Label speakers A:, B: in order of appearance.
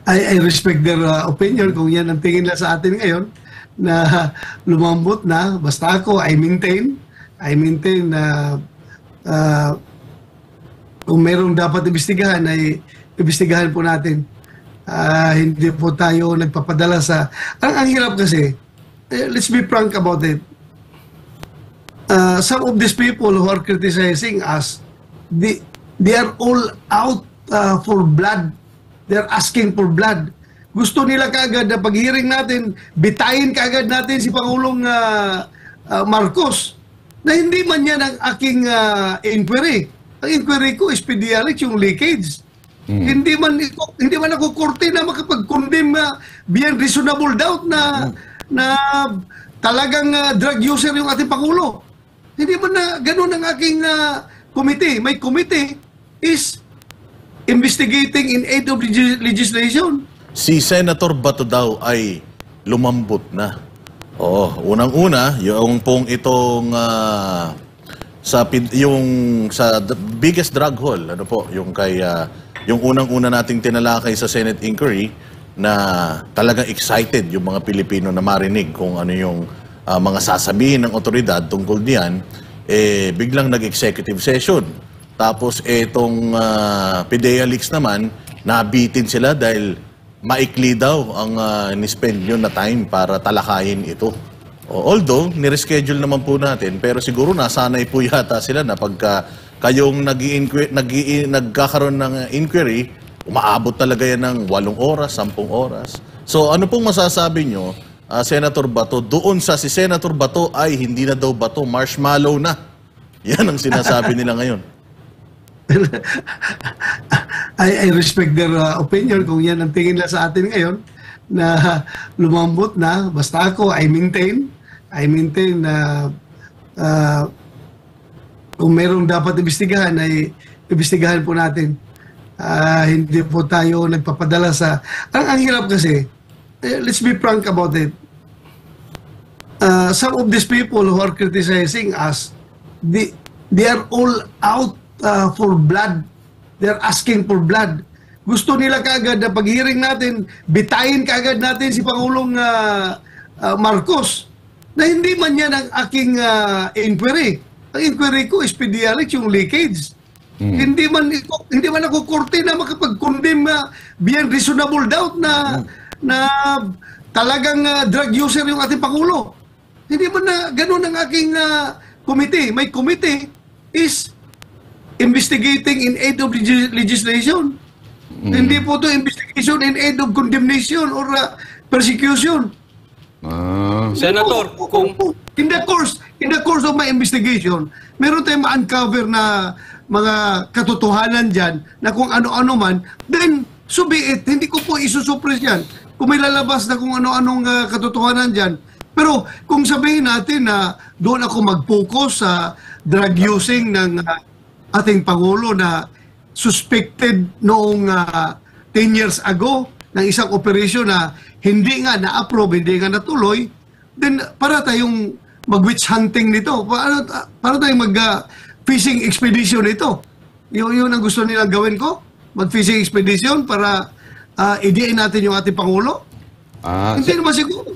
A: I respect their opinion kung yan ang tingin nila sa atin ngayon na lumambot na. Basta ako, I maintain na kung merong dapat imbestigahan ay imbestigahan po natin. Hindi po tayo nagpapadala sa... Ang hirap kasi, let's be frank about it. Some of these people who are criticizing us, they are all out for blood. They're asking for blood. Gusto nila kaagad na pag-hearing natin, bitayin kaagad natin si Pangulong Marcos na hindi man yan ang aking inquiry. Ang inquiry ko is PDRX, yung leakage. Hindi man ako korte na makapag-condemn beyond reasonable doubt na talagang drug user yung ating Pangulo. Hindi man na ganun ang aking committee. My committee is investigating in aid of legislation.
B: Si Senator Bato daw ay lumambot na. Oo, unang-una, yung pong itong sa biggest drug haul, ano po, yung kay yung unang-una nating tinalakay sa Senate inquiry na talagang excited yung mga Pilipino na marinig kung ano yung mga sasabihin ng otoridad tungkol diyan, biglang nag-executive session. Tapos itong PDEA leaks naman, nabitin sila dahil maikli daw ang ni-spend yun na time para talakayin ito. Although, nireschedule naman po natin, pero siguro nasanay po yata sila na pagka kayong nagkakaroon ng inquiry, umaabot talaga yan ng 8 oras, 10 oras. So ano pong masasabi nyo, Senator Bato, doon sa si Senator Bato ay hindi na daw bato, marshmallow na. Yan ang sinasabi nila ngayon.
A: I respect their opinion kung yan ang tingin nila sa atin ngayon na lumambot na. Basta ako, I maintain na kung merong dapat imbestigahan ay imbestigahan po natin. Hindi po tayo nagpapadala sa... Ang hirap kasi, let's be frank about it. Some of these people who are criticizing us, they are all out for blood. They're asking for blood. Gusto nila kaagad na pag-hearing natin, bitayin kaagad natin si Pangulong Marcos na hindi man yan ang aking inquiry. Ang inquiry ko is PDRX, yung leakage. Hindi man ako korte na makapag-condemn beyond reasonable doubt na talagang drug user yung ating Pangulo. Hindi man na ganun ang aking committee. My committee is investigating in aid of legislation. Hindi po ito investigation in aid of condemnation or persecution.
C: Senator, kung...
A: In the course of my investigation, meron tayong ma-uncover na mga katotohanan dyan na kung ano-ano man, then so be it. Hindi ko po isusuppress yan. Kung may lalabas na kung ano-anong katotohanan dyan. Pero kung sabihin natin na doon ako mag-focus sa drug using ng ating Pangulo na suspected noong 10 years ago ng isang operasyon na hindi nga na-approve, hindi nga natuloy, then para tayong mag-witch hunting nito. Para tayong mag-fishing expedition nito. Yun ang gusto nilang gawin ko. Mag-fishing expedition para idiin natin yung ating Pangulo. Hindi naman siguro.